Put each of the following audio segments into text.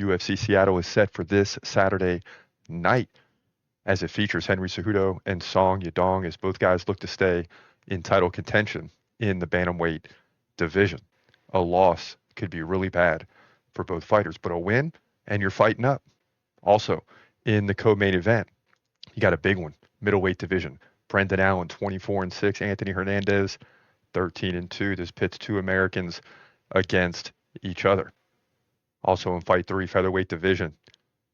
UFC Seattle is set for this Saturday night as it features Henry Cejudo and Song Yadong as both guys look to stay in title contention in the bantamweight division. A loss could be really bad for both fighters, but a win and you're fighting up. Also, in the co-main event, you got a big one, middleweight division. Brendan Allen, 24-6. Anthony Hernandez, 13-2. This pits two Americans against each other. Also in fight three, featherweight division,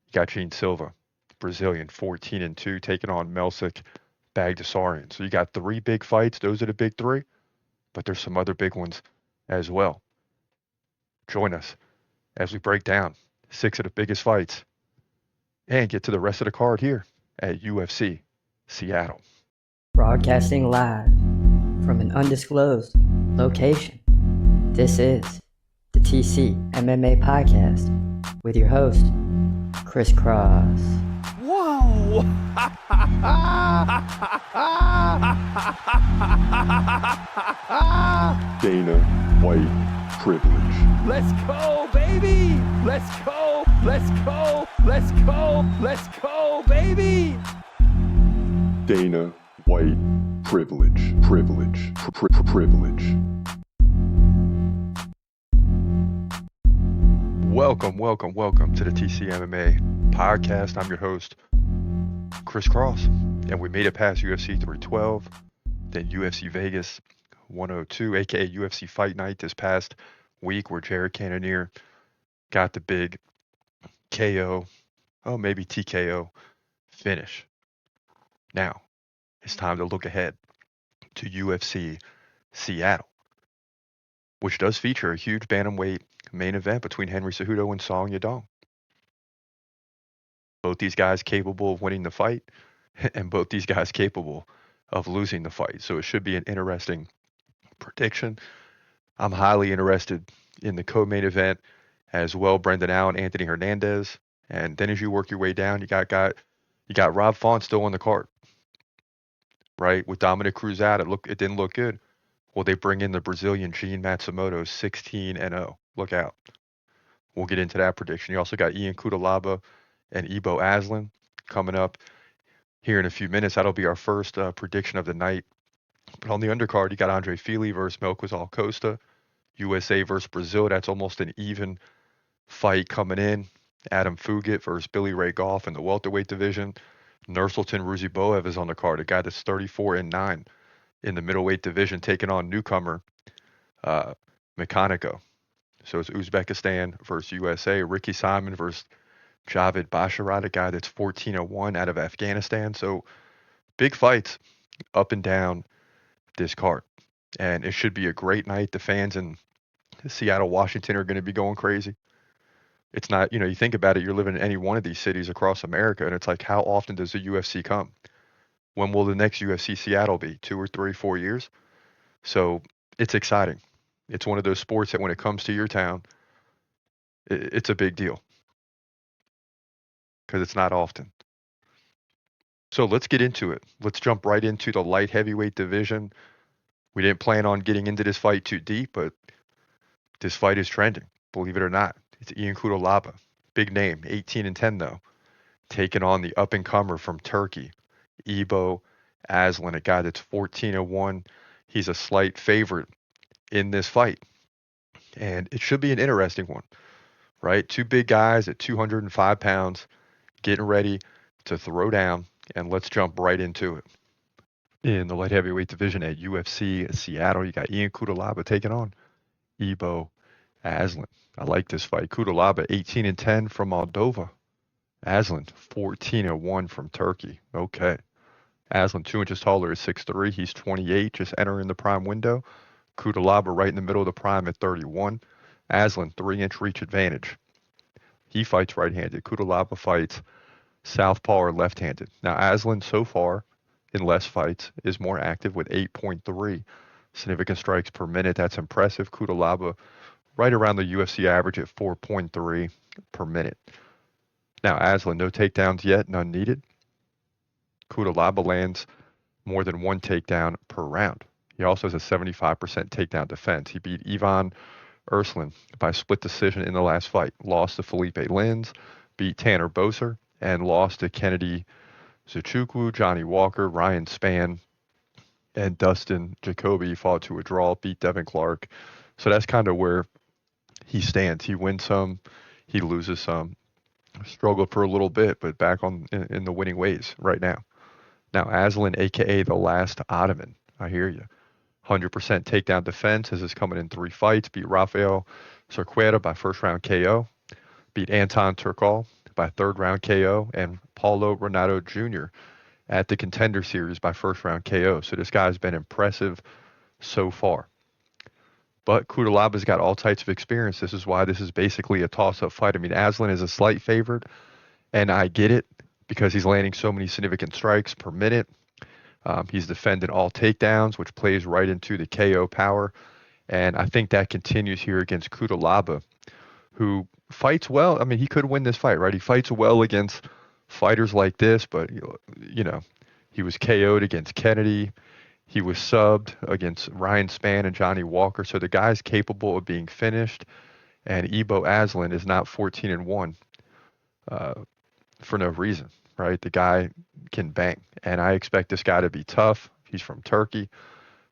you got Gene Silva, Brazilian, 14-2, taking on Melsik Bagdasaryan. So you got three big fights. Those are the big three, but there's some other big ones as well. Join us as we break down six of the biggest fights and get to the rest of the card here at UFC Seattle. Broadcasting live from an undisclosed location. This is the TCMMA Podcast with your host, Chris Cross. Whoa! Dana White privilege. Let's go, baby! Let's go! Let's go! Let's go! Let's go, baby! Dana White privilege. Privilege. Privilege. Welcome to the TCMMA Podcast. I'm your host, Chris Cross, and we made it past UFC 312, then UFC Vegas 102, aka UFC Fight Night this past week, where Jared Cannonier got the big KO, maybe TKO finish. Now, it's time to look ahead to UFC Seattle, which does feature a huge bantamweight main event between Henry Cejudo and Song Yadong. Both these guys capable of winning the fight, and both these guys capable of losing the fight. So it should be an interesting prediction. I'm highly interested in the co-main event as well. Brendan Allen, Anthony Hernandez, and then as you work your way down, you got Rob Font still on the card, right? With Dominic Cruz out, it didn't look good. Well, they bring in the Brazilian Gene Matsumoto, 16-0. Look out. We'll get into that prediction. You also got Ian Cutelaba and Ibo Aslan coming up here in a few minutes. That'll be our first prediction of the night. But on the undercard, you got Andre Fili versus Melquizal Costa. USA versus Brazil. That's almost an even fight coming in. Adam Fugit versus Billy Ray Goff in the welterweight division. Nursultan Ruziboev is on the card, a guy that's 34-9 in the middleweight division, taking on newcomer Mechanico. So it's Uzbekistan versus USA. Ricky Simon versus Javid Basharat, a guy that's 14-1 out of Afghanistan. So big fights up and down this card. And it should be a great night. The fans in Seattle, Washington are going to be going crazy. It's not, you think about it, you're living in any one of these cities across America, and it's like, how often does the UFC come? When will the next UFC Seattle be? 2 or 3, 4 years? So it's exciting. It's one of those sports that when it comes to your town, it's a big deal because it's not often. So let's get into it. Let's jump right into the light heavyweight division. We didn't plan on getting into this fight too deep, but this fight is trending, believe it or not. It's Ian Cutelaba, big name, 18-10 though, taking on the up-and-comer from Turkey, Ibo Aslan, a guy that's 14-1. He's a slight favorite in this fight, and it should be an interesting one, right? Two big guys at 205 pounds getting ready to throw down, and let's jump right into it. In the light heavyweight division at UFC Seattle, you got Ian Cutelaba taking on Ibo Aslan. I like this fight. Cutelaba 18-10 from Moldova. Aslan 14-1 from Turkey. Okay. Aslan 2 inches taller is 6'3". He's 28, just entering the prime window. Cutelaba right in the middle of the prime at 31. Aslan 3-inch reach advantage. He fights right-handed. Cutelaba fights southpaw or left-handed. Now Aslan so far in less fights is more active with 8.3 significant strikes per minute. That's impressive. Cutelaba right around the UFC average at 4.3 per minute. Now Aslan, no takedowns yet, none needed. Cutelaba lands more than one takedown per round. He also has a 75% takedown defense. He beat Ivan Ursuline by split decision in the last fight. Lost to Felipe Lins, beat Tanner Boser, and lost to Kennedy Zuchukwu, Johnny Walker, Ryan Spann, and Dustin Jacoby. Fought to a draw, beat Devin Clark. So that's kind of where he stands. He wins some, he loses some. Struggled for a little bit, but back on in the winning ways right now. Now, Aslan, a.k.a. the last Ottoman. I hear you. 100% takedown defense. This is coming in 3 fights. Beat Rafael Cerqueira by first round KO. Beat Anton Turkal by third round KO. And Paulo Renato Jr. at the Contender Series by first round KO. So this guy's been impressive so far. But Kudalaba's got all types of experience. This is why this is basically a toss-up fight. I mean, Aslan is a slight favorite, and I get it because he's landing so many significant strikes per minute. He's defending all takedowns, which plays right into the KO power. And I think that continues here against Kudalaba, who fights well. I mean, he could win this fight, right? He fights well against fighters like this, but, you know, he was KO'd against Kennedy. He was subbed against Ryan Spann and Johnny Walker. So the guy's capable of being finished. And Ebo Aslan is not 14-1 for no reason, right? The guy can bang. And I expect this guy to be tough. He's from Turkey,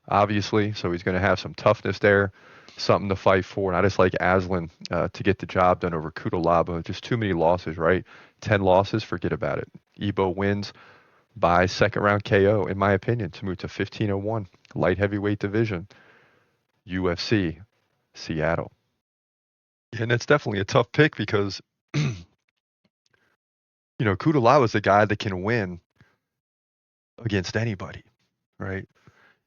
obviously. So he's going to have some toughness there, something to fight for. And I just like Aslan to get the job done over Kudalaba. Just too many losses, right? 10 losses, forget about it. Ebo wins by second round KO, in my opinion, to move to 15-1, light heavyweight division, UFC, Seattle. And that's definitely a tough pick because, you know, Kudalaba is the guy that can win against anybody, right?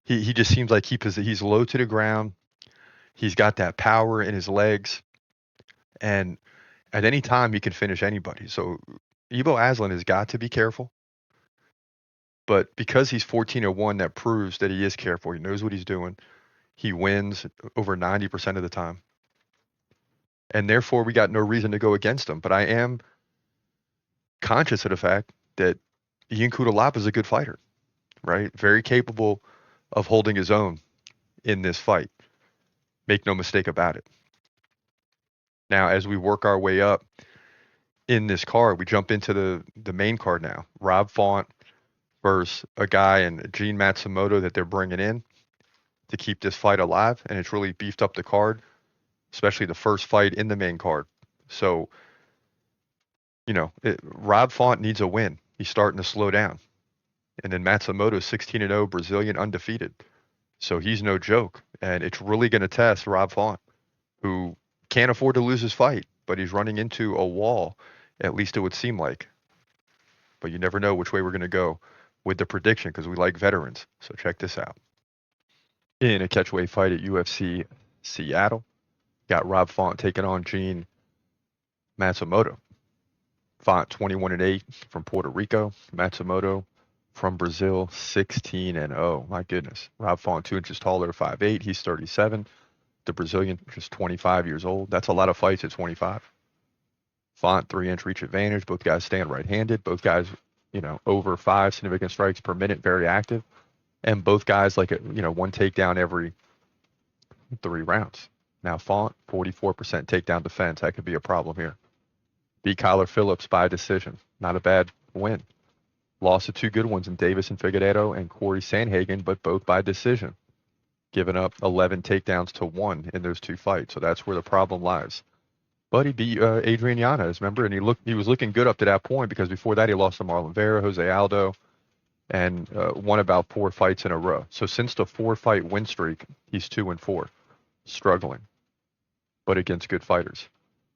He just seems like he's low to the ground. He's got that power in his legs, and at any time he can finish anybody. So Ebo Aslan has got to be careful. But because he's 14-1, that proves that he is careful. He knows what he's doing. He wins over 90% of the time. And therefore, we got no reason to go against him. But I am conscious of the fact that Ian Kudalaba is a good fighter, right? Very capable of holding his own in this fight. Make no mistake about it. Now, as we work our way up in this card, we jump into the main card now. Rob Font versus a guy in Gene Matsumoto that they're bringing in to keep this fight alive, and it's really beefed up the card, especially the first fight in the main card. So, you know, Rob Font needs a win. He's starting to slow down. And then Matsumoto's 16-0, Brazilian, undefeated. So he's no joke, and it's really going to test Rob Font, who can't afford to lose his fight, but he's running into a wall, at least it would seem like. But you never know which way we're going to go with the prediction because we like veterans. So check this out. In a catchweight fight at UFC Seattle, got Rob Font taking on Gene Matsumoto. Font 21-8 from Puerto Rico. Matsumoto from Brazil 16-0. My goodness. Rob Font 2 inches taller, 5'8". He's 37. The Brazilian just 25 years old. That's a lot of fights at 25. Font 3-inch reach advantage. Both guys stand right-handed. Both guys, you know, over 5 significant strikes per minute, very active. And both guys like, one takedown every 3 rounds. Now Font, 44% takedown defense. That could be a problem here. Beat Kyler Phillips by decision. Not a bad win. Lost to 2 good ones in Davis and Figueiredo and Corey Sandhagen, but both by decision. Giving up 11 takedowns to 1 in those 2 fights. So that's where the problem lies. But he beat Adrian Yanez, remember? And he was looking good up to that point because before that he lost to Marlon Vera, Jose Aldo, and won about 4 fights in a row. So since the 4-fight win streak, he's 2-4, struggling, but against good fighters.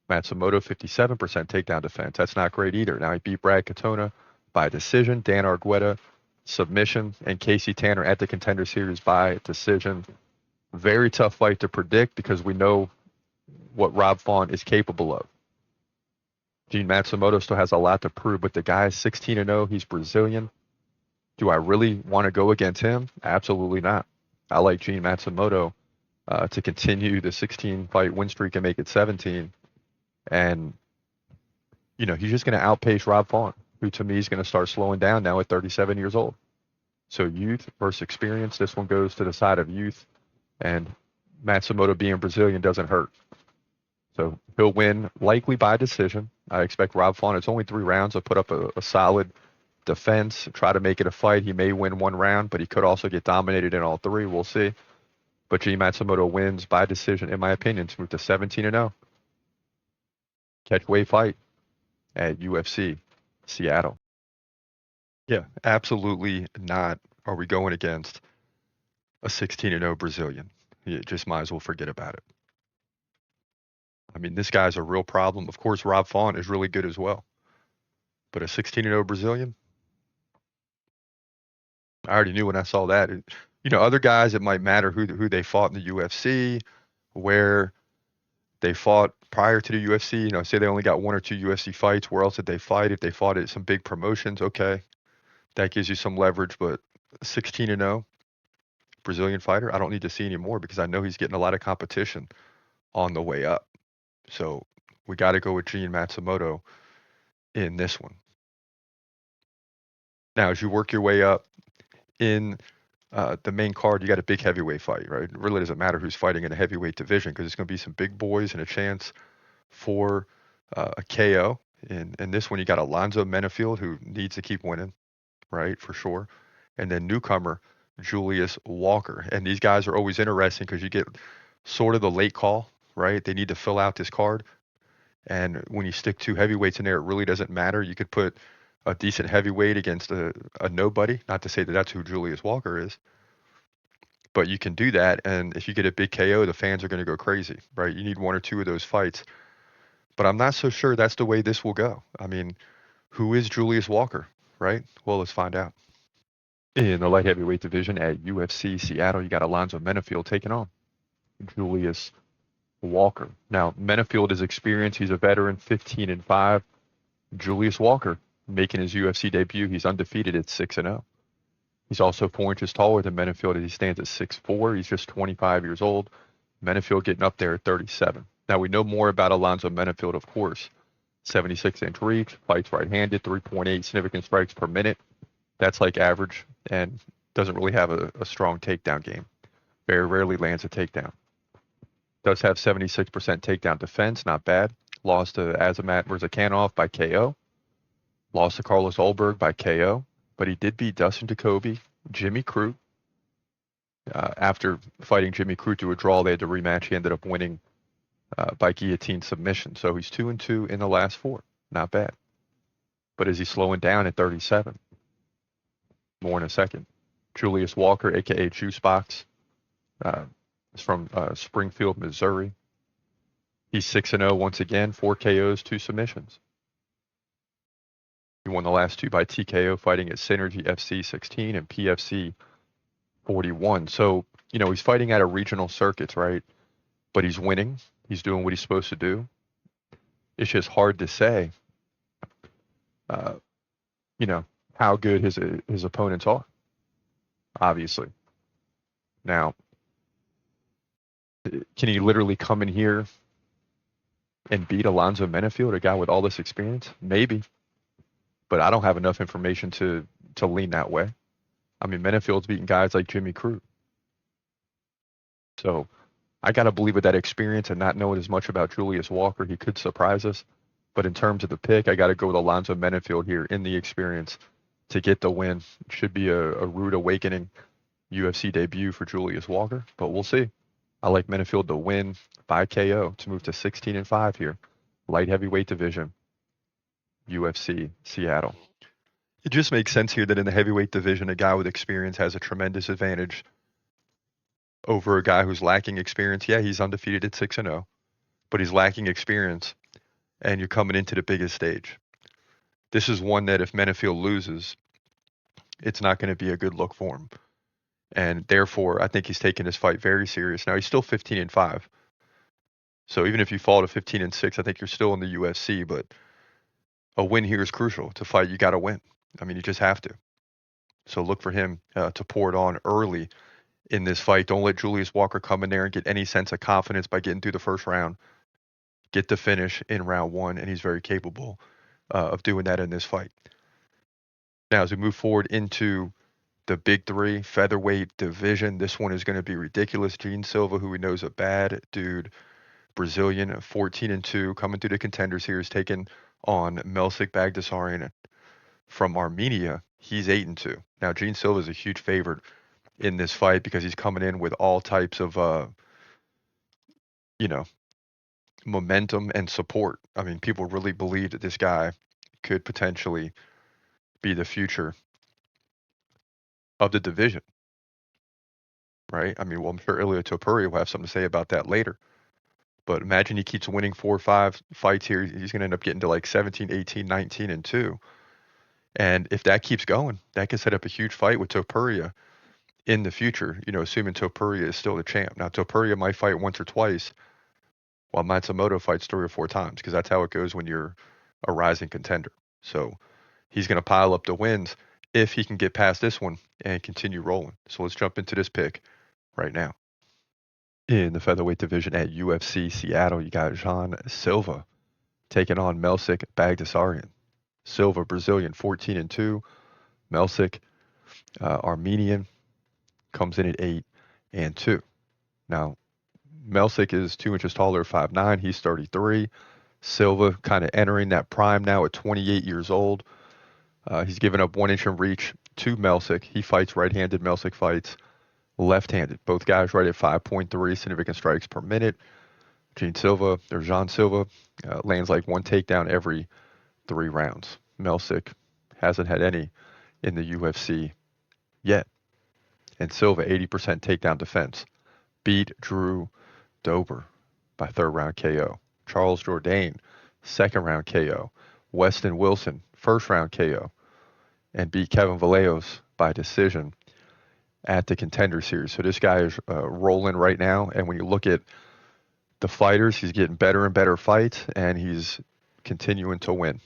Matsumoto, 57% takedown defense. That's not great either. Now he beat Brad Katona by decision, Dan Argueta submission, and Casey Tanner at the Contender Series by decision. Very tough fight to predict because we know what Rob Font is capable of. Gene Matsumoto still has a lot to prove, but the guy is 16-0. He's Brazilian. Do I really want to go against him? Absolutely not. I like Gene Matsumoto to continue the 16-fight win streak and make it 17. And, he's just going to outpace Rob Font, who to me is going to start slowing down now at 37 years old. So youth versus experience. This one goes to the side of youth. And Matsumoto being Brazilian doesn't hurt. So he'll win likely by decision. I expect Rob Font. It's only 3 rounds. He'll put up a solid defense, try to make it a fight. He may win 1 round, but he could also get dominated in all 3. We'll see. But G Matsumoto wins by decision, in my opinion, to move to 17-0. Catchweight fight at UFC Seattle. Yeah, absolutely not. Are we going against a 16-0 Brazilian? You just might as well forget about it. I mean, this guy's a real problem. Of course, Rob Font is really good as well. But a 16-0 Brazilian? I already knew when I saw that. Other guys, it might matter who they fought in the UFC, where they fought prior to the UFC. Say they only got 1 or 2 UFC fights. Where else did they fight? If they fought at some big promotions, okay, that gives you some leverage. But 16-0 Brazilian fighter, I don't need to see any more because I know he's getting a lot of competition on the way up. So we got to go with Gene Matsumoto in this one. Now, as you work your way up in the main card, you got a big heavyweight fight, right? It really doesn't matter who's fighting in a heavyweight division because it's going to be some big boys and a chance for a KO. In this one, you got Alonzo Menefield, who needs to keep winning, right, for sure. And then newcomer Julius Walker. And these guys are always interesting because you get sort of the late call, right? They need to fill out this card. And when you stick 2 heavyweights in there, it really doesn't matter. You could put a decent heavyweight against a nobody. Not to say that that's who Julius Walker is. But you can do that, and if you get a big KO, the fans are going to go crazy, right? You need 1 or 2 of those fights. But I'm not so sure that's the way this will go. I mean, who is Julius Walker, right? Well, let's find out. In the light heavyweight division at UFC Seattle, you got Alonzo Menefield taking on Julius Walker. Now, Menefield is experienced. He's a veteran, 15-5. Julius Walker making his UFC debut. He's undefeated at 6-0. He's also 4 inches taller than Menefield as he stands at 6'4". He's just 25 years old. Menefield getting up there at 37. Now, we know more about Alonzo Menefield, of course. 76-inch reach, fights right-handed, 3.8 significant strikes per minute. That's like average and doesn't really have a strong takedown game. Very rarely lands a takedown. Does have 76% takedown defense, not bad. Lost to Azamat Murzakanov by KO. Lost to Carlos Ulberg by KO. But he did beat Dustin Jacoby, Jimmy Crute. After fighting Jimmy Crute to a draw, they had to rematch. He ended up winning by guillotine submission. So he's 2-2 in the last 4. Not bad. But is he slowing down at 37? More in a second. Julius Walker, a.k.a. Juicebox, is from Springfield, Missouri. He's 6-0 once again, 4 KOs, 2 submissions. He won the last 2 by TKO, fighting at Synergy FC 16 and PFC 41. So, he's fighting at a regional circuits, right? But he's winning. He's doing what he's supposed to do. It's just hard to say, how good his opponents are, obviously. Now, can he literally come in here and beat Alonzo Menefield, a guy with all this experience? Maybe. But I don't have enough information to lean that way. I mean, Menefield's beating guys like Jimmy Crute. So I got to believe with that experience and not knowing as much about Julius Walker, he could surprise us. But in terms of the pick, I got to go with Alonzo Menefield here in the experience to get the win. It should be a rude awakening UFC debut for Julius Walker, but we'll see. I like Menefield to win by KO to move to 16-5 here. Light heavyweight division, UFC Seattle. It just makes sense here that in the heavyweight division, a guy with experience has a tremendous advantage over a guy who's lacking experience. Yeah, he's undefeated at 6-0, but he's lacking experience, and you're coming into the biggest stage. This is one that if Menefield loses, it's not going to be a good look for him. And therefore, I think he's taking this fight very serious. Now, he's still 15-5. So even if you fall to 15-6, I think you're still in the UFC, but a win here is crucial. To fight, you got to win. I mean, you just have to. So look for him to pour it on early in this fight. Don't let Julius Walker come in there and get any sense of confidence by getting through the first round. Get the finish in round 1, and he's very capable of doing that in this fight. Now, as we move forward into the big three featherweight division. This one is going to be ridiculous. Gene Silva, who we know is a bad dude, Brazilian, 14-2, coming through the contender series, taking on Melsik Bagdasaryan from Armenia. He's 8-2. Now, Gene Silva is a huge favorite in this fight because he's coming in with all types of, you know, momentum and support. I mean, people really believe that this guy could potentially be the future of the division, right? I mean, well, I'm sure Ilia Topuria will have something to say about that later. But imagine he keeps winning 4 or 5 fights here. He's going to end up getting to like 17, 18, 19-2. And if that keeps going, that can set up a huge fight with Topuria in the future, assuming Topuria is still the champ. Now, Topuria might fight once or twice, while Matsumoto fights 3 or 4 times, because that's how it goes when you're a rising contender. So he's going to pile up the wins if he can get past this one and continue rolling. So let's jump into this pick right now. In the featherweight division at UFC Seattle, you got Jean Silva taking on Melsik Bagdasaryan. Silva, Brazilian, 14-2. Melsik, Armenian, comes in at 8-2. Now, Melsik is 2 inches taller, 5'9". He's 33. Silva kind of entering that prime now at 28 years old. He's given up 1 inch in reach to Melsik. He fights right-handed. Melsik fights left-handed. Both guys right at 5.3 significant strikes per minute. Jean Silva lands like 1 takedown every 3 rounds. Melsik hasn't had any in the UFC yet. And Silva, 80% takedown defense. Beat Drew Dober by 3rd round KO. Charles Jourdain, 2nd round KO. Weston Wilson, 1st round KO. And beat Kevin Vallejos by decision at the contender series. So this guy is rolling right now. And when you look at the fighters, he's getting better and better fights, and he's continuing to win.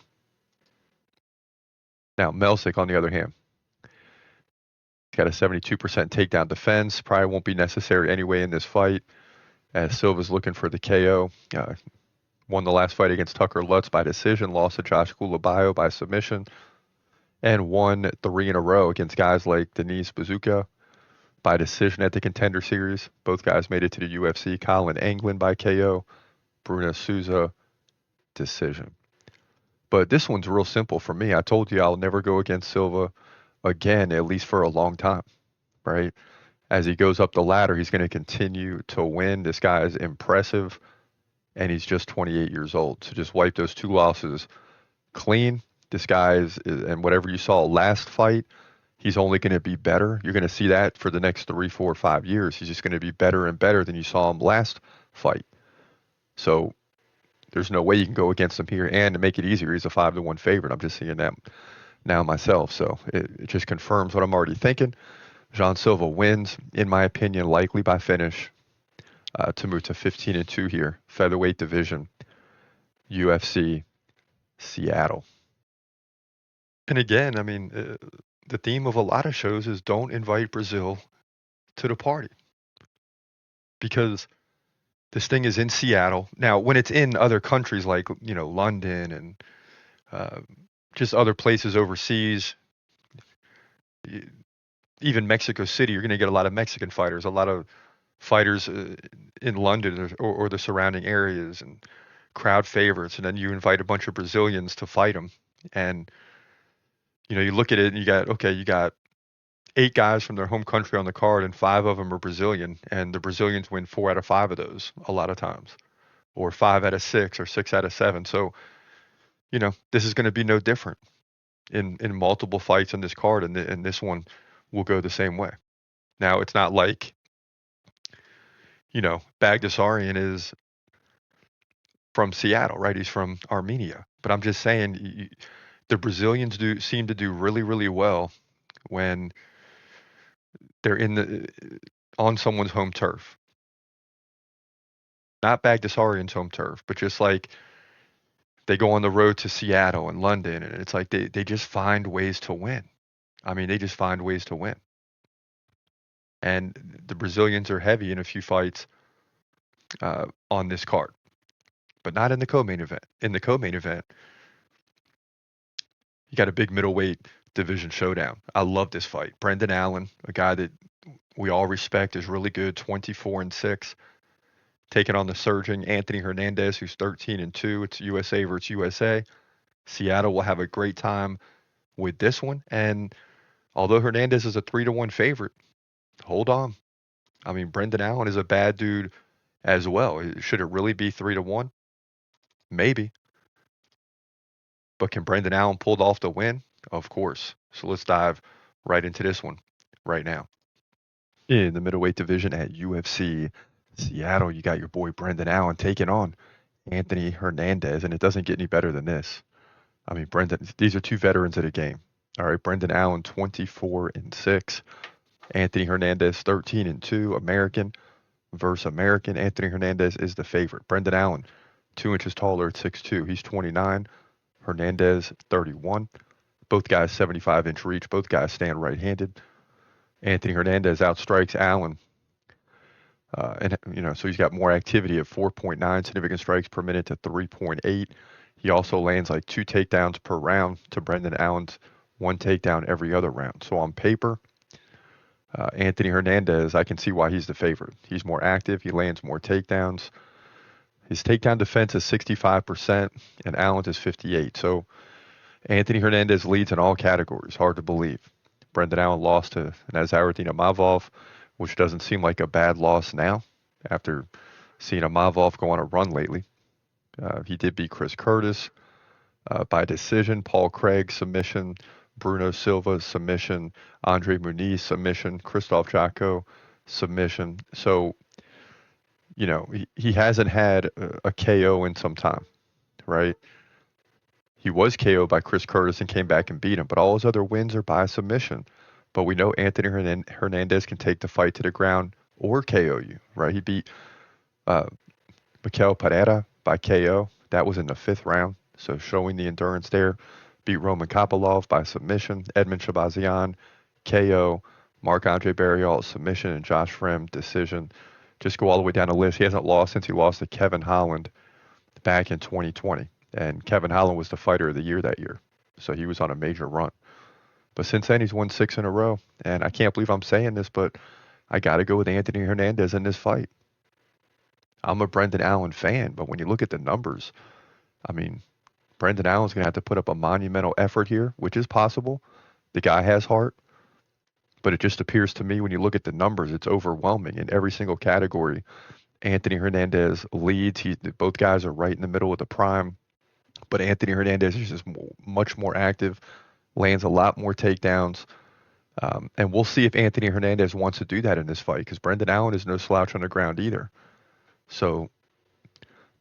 Now, Melsik, on the other hand, he's got a 72% takedown defense. Probably won't be necessary anyway in this fight, as Silva's looking for the KO. Won the last fight against Tucker Lutz by decision, lost to Josh Kulabayo by submission, and won 3 in a row against guys like Denise Bazooka by decision at the contender series. Both guys made it to the UFC. Colin Anglin by KO. Bruno Souza, decision. But this one's real simple for me. I told you I'll never go against Silva again, at least for a long time, right? As he goes up the ladder, he's going to continue to win. This guy is impressive, and he's just 28 years old. So just wipe those 2 losses clean. This guy is, and whatever you saw last fight, he's only going to be better. You're going to see that for the next 3, 4, 5 years. He's just going to be better and better than you saw him last fight. So there's no way you can go against him here. And to make it easier, he's a 5-1 favorite. I'm just seeing that now myself. So it just confirms what I'm already thinking. Jean Silva wins, in my opinion, likely by finish, to move to 15-2 here. Featherweight division, UFC Seattle. And again, I mean, the theme of a lot of shows is don't invite Brazil to the party, because this thing is in Seattle. Now, when it's in other countries like, London and just other places overseas, even Mexico City, you're going to get a lot of Mexican fighters, a lot of fighters in London or the surrounding areas, and crowd favorites. And then you invite a bunch of Brazilians to fight them. And, you look at it and you got 8 guys from their home country on the card, and 5 of them are Brazilian, and the Brazilians win 4 out of 5 of those a lot of times, or 5 out of 6, or 6 out of 7. So, this is going to be no different in multiple fights on this card, and this one will go the same way. Now, it's not like, Bagdasaryan is from Seattle, right? He's from Armenia. But I'm just saying, the Brazilians seem to do really, really well when they're on someone's home turf. Not Bagdasaryan's home turf, but just like they go on the road to Seattle and London, and it's like they just find ways to win. I mean, they just find ways to win. And the Brazilians are heavy in a few fights on this card, but not in the co-main event. In the co-main event, you got a big middleweight division showdown. I love this fight. Brendan Allen, a guy that we all respect, is really good, 24-6, taking on the surging Anthony Hernandez, who's 13-2. It's USA versus USA. Seattle will have a great time with this one. And although Hernandez is a 3-1 favorite, hold on. I mean, Brendan Allen is a bad dude as well. Should it really be 3-1? Maybe. But can Brendan Allen pull off the win? Of course. So let's dive right into this one right now. In the middleweight division at UFC Seattle, you got your boy Brendan Allen taking on Anthony Hernandez, and it doesn't get any better than this. I mean, these are two veterans of the game. All right, Brendan Allen 24-6, Anthony Hernandez 13-2, American versus American. Anthony Hernandez is the favorite. Brendan Allen, 2 inches taller at 6'2". He's 29. Hernandez 31. Both guys 75-inch reach. Both guys stand right-handed. Anthony Hernandez outstrikes Allen. So he's got more activity at 4.9 significant strikes per minute to 3.8. He also lands like 2 takedowns per round to Brendan Allen's 1 takedown every other round. So on paper, Anthony Hernandez, I can see why he's the favorite. He's more active. He lands more takedowns. His takedown defense is 65%, and Allen's is 58%. So Anthony Hernandez leads in all categories. Hard to believe. Brendan Allen lost to Nazardine Mavov, which doesn't seem like a bad loss now after seeing Mavov go on a run lately. He did beat Chris Curtis by decision, Paul Craig submission, Bruno Silva submission, Andre Muniz submission, Christoph Jocko submission. So, he hasn't had a KO in some time, right? He was KO'd by Chris Curtis and came back and beat him, but all his other wins are by submission. But we know Anthony Hernandez can take the fight to the ground or KO you, right? He beat Mikel Pereira by KO. That was in the 5th round, so showing the endurance there. Beat Roman Kopylov by submission, Edmund Shabazian, KO, Marc-Andre Barriault, submission, and Josh Frem, decision. Just go all the way down the list. He hasn't lost since he lost to Kevin Holland back in 2020. And Kevin Holland was the fighter of the year that year. So he was on a major run. But since then, he's won 6 in a row. And I can't believe I'm saying this, but I got to go with Anthony Hernandez in this fight. I'm a Brendan Allen fan, but when you look at the numbers, I mean, Brendan Allen's going to have to put up a monumental effort here, which is possible. The guy has heart. But it just appears to me when you look at the numbers, it's overwhelming in every single category. Anthony Hernandez leads. Both guys are right in the middle of the prime. But Anthony Hernandez is just much more active, lands a lot more takedowns. And we'll see if Anthony Hernandez wants to do that in this fight, because Brendan Allen is no slouch on the ground either. So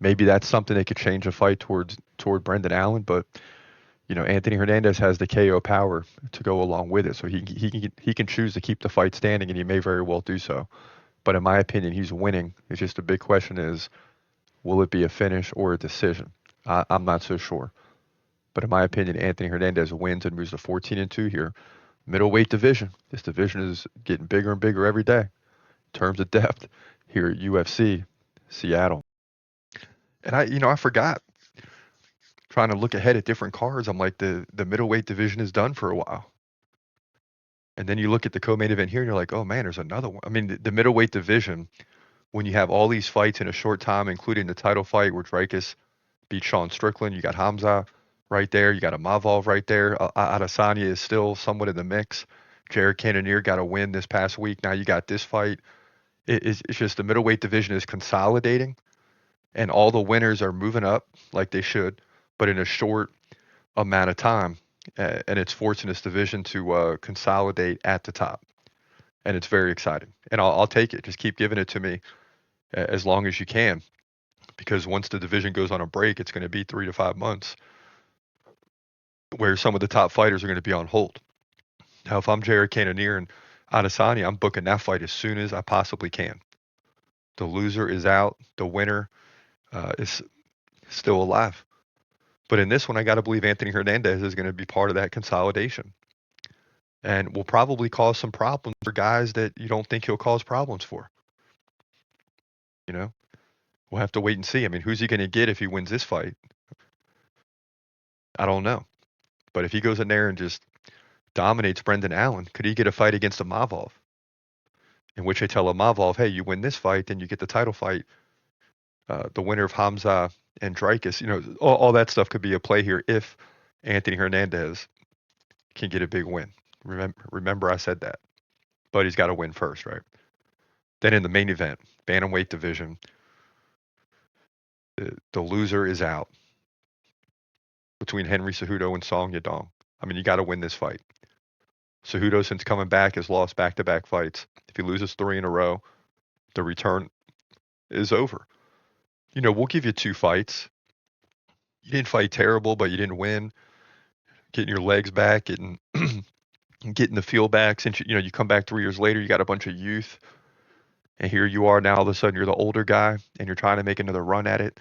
maybe that's something that could change a fight toward Brendan Allen. But, Anthony Hernandez has the KO power to go along with it. So he can choose to keep the fight standing, and he may very well do so. But in my opinion, he's winning. It's just a big question is, will it be a finish or a decision? I'm not so sure. But in my opinion, Anthony Hernandez wins and moves to 14-2 here. Middleweight division. This division is getting bigger and bigger every day in terms of depth here at UFC Seattle. And I forgot. Trying to look ahead at different cards, I'm like, the middleweight division is done for a while. And then you look at the co-main event here, and you're like, oh man, there's another one. I mean, the middleweight division, when you have all these fights in a short time, including the title fight where Dricus beat Sean Strickland, you got Hamza right there, you got a Mavov right there. Adesanya is still somewhat in the mix. Jared Cannonier got a win this past week. Now you got this fight. It's just the middleweight division is consolidating, and all the winners are moving up like they should, but in a short amount of time. And it's forcing this division to consolidate at the top. And it's very exciting. And I'll take it. Just keep giving it to me as long as you can. Because once the division goes on a break, it's going to be 3 to 5 months where some of the top fighters are going to be on hold. Now, if I'm Jared Cannonier and Adesanya, I'm booking that fight as soon as I possibly can. The loser is out. The winner is still alive. But in this one, I got to believe Anthony Hernandez is going to be part of that consolidation. And will probably cause some problems for guys that you don't think he'll cause problems for. We'll have to wait and see. I mean, who's he going to get if he wins this fight? I don't know. But if he goes in there and just dominates Brendan Allen, could he get a fight against Imavov? In which they tell Imavov, hey, you win this fight, then you get the title fight. The winner of Hamza and Dreykus, all that stuff could be a play here if Anthony Hernandez can get a big win. Remember I said that. But he's got to win first, right? Then in the main event, bantamweight division, the loser is out between Henry Cejudo and Song Yadong. I mean, you got to win this fight. Cejudo, since coming back, has lost back-to-back fights. If he loses 3 in a row, the return is over. We'll give you 2 fights. You didn't fight terrible, but you didn't win. Getting your legs back, getting the feel back. Since you come back 3 years later, you got a bunch of youth, and here you are now. All of a sudden, you're the older guy, and you're trying to make another run at it,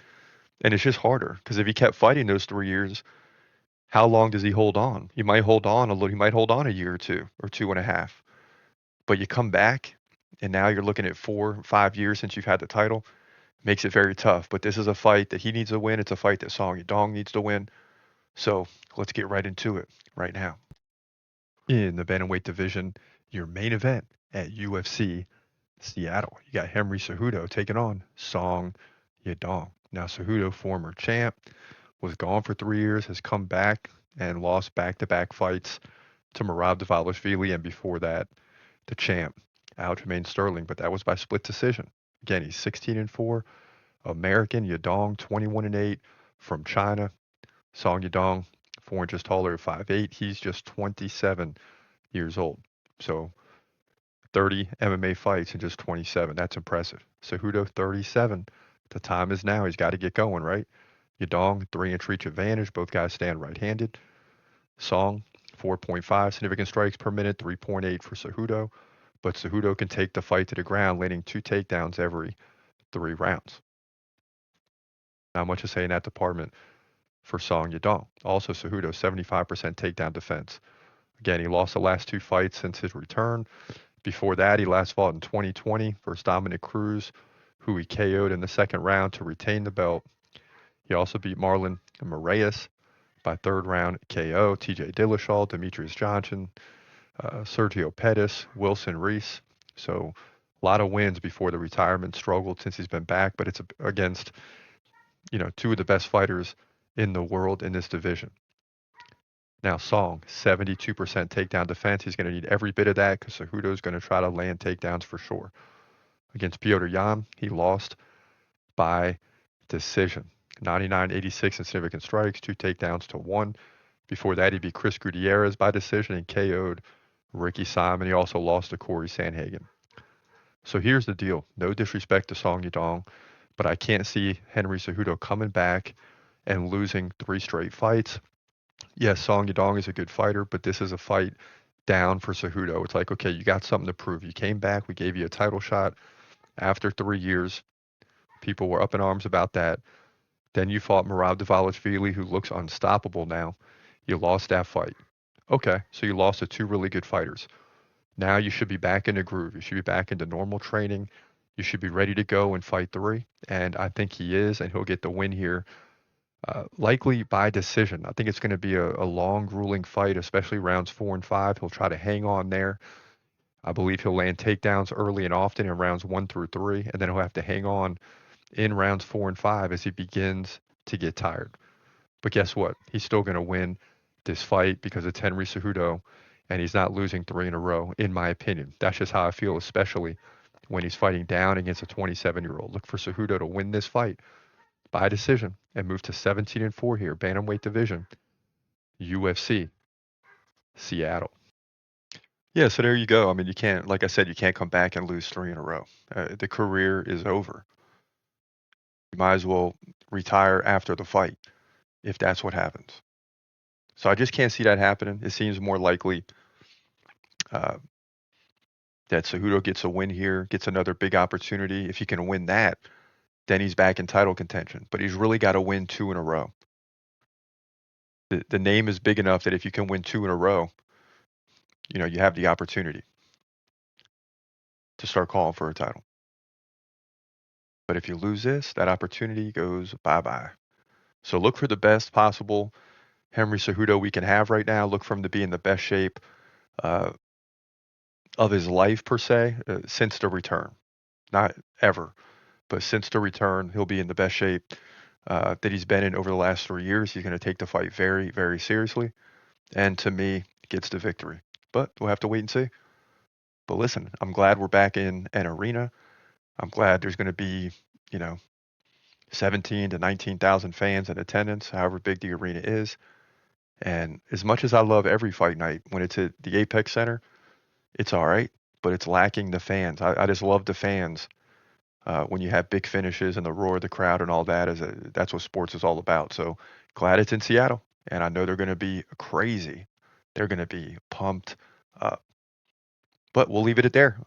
and it's just harder because if he kept fighting those 3 years, how long does he hold on? He might hold on a little. He might hold on a year or 2 or 2.5. But you come back, and now you're looking at 4, 5 years since you've had the title. Makes it very tough. But this is a fight that he needs to win. It's a fight that Song Yadong needs to win. So let's get right into it right now. In the bantamweight division, your main event at UFC Seattle. You got Henry Cejudo taking on Song Yadong. Now, Cejudo, former champ, was gone for 3 years, has come back and lost back-to-back fights to Merab Dvalishvili, and before that, the champ, Aljamain Sterling, but that was by split decision. Again, he's 16-4. American, Yadong, 21-8 from China. Song Yadong, 4 inches taller at 5'8". He's just 27 years old. So 30 MMA fights in just 27. That's impressive. Cejudo, 37. The time is now. He's got to get going, right? Yadong, 3-inch reach advantage. Both guys stand right-handed. Song, 4.5 significant strikes per minute, 3.8 for Cejudo. But Cejudo can take the fight to the ground, landing 2 takedowns every 3 rounds. Not much to say in that department for Song Yadong. Also, Cejudo, 75% takedown defense. Again, he lost the last 2 fights since his return. Before that, he last fought in 2020 versus Dominic Cruz, who he KO'd in the second round to retain the belt. He also beat Marlon Moraes by 3rd round KO, TJ Dillashaw, Demetrius Johnson, Sergio Pettis, Wilson Reese. So a lot of wins before the retirement. Struggled since he's been back, but it's against 2 of the best fighters in the world in this division. Now, Song, 72% takedown defense. He's going to need every bit of that because Cejudo is going to try to land takedowns for sure. Against Piotr Jan, he lost by decision. 99-86 in significant strikes, 2 takedowns to 1. Before that, he beat Chris Gutierrez by decision and KO'd Ricky Simon. He also lost to Corey Sandhagen. So here's the deal. No disrespect to Song Yadong, but I can't see Henry Cejudo coming back and losing 3 straight fights. Yes, Song Yadong is a good fighter, but this is a fight down for Cejudo. It's like, okay, you got something to prove. You came back. We gave you a title shot after 3 years. People were up in arms about that. Then you fought Merab Dvalishvili, who looks unstoppable now. You lost that fight. Okay, so you lost to 2 really good fighters. Now you should be back in the groove. You should be back into normal training. You should be ready to go and fight 3. And I think he is, and he'll get the win here. Likely by decision. I think it's going to be a long, grueling fight, especially rounds 4 and 5. He'll try to hang on there. I believe he'll land takedowns early and often in rounds 1 through 3, and then he'll have to hang on in rounds 4 and 5 as he begins to get tired. But guess what? He's still going to win this fight because it's Henry Cejudo, and he's not losing 3 in a row, in my opinion. That's just how I feel, especially when he's fighting down against a 27-year-old. Look for Cejudo to win this fight by decision and move to 17-4 here, bantamweight division, UFC Seattle. Yeah, so there you go. I mean, you can't, like I said, you can't come back and lose 3 in a row. The career is over. You might as well retire after the fight if that's what happens. So I just can't see that happening. It seems more likely that Cejudo gets a win here, gets another big opportunity. If he can win that, then he's back in title contention. But he's really got to win 2 in a row. The name is big enough that if you can win 2 in a row, you have the opportunity to start calling for a title. But if you lose this, that opportunity goes bye-bye. So look for the best possible Henry Cejudo we can have right now. Look for him to be in the best shape uh, of his life per se since the return. Not ever, but since the return, he'll be in the best shape that he's been in over the last 3 years. He's going to take the fight very, very seriously, and to me, gets the victory. But we'll have to wait and see. But listen, I'm glad we're back in an arena. I'm glad there's going to be, you know, 17 to 19,000 fans in attendance, however big the arena is. And as much as I love every fight night, when it's at the Apex Center, it's all right, but it's lacking the fans. I just love the fans when you have big finishes and the roar of the crowd and all that. That's what sports is all about. So glad it's in Seattle, and I know they're going to be crazy. They're going to be pumped. Uh, but we'll leave it at there.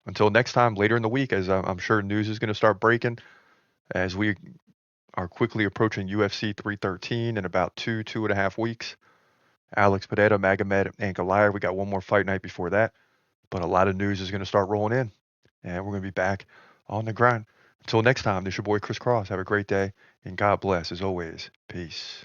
Until next time, later in the week, as I'm sure news is going to start breaking, as we are quickly approaching UFC 313 in about 2.5 weeks. Alex Pineda, Magomed, and Goliath. We got one more fight night before that, but a lot of news is going to start rolling in, and we're going to be back on the grind. Until next time, this is your boy Chris Cross. Have a great day, and God bless as always. Peace.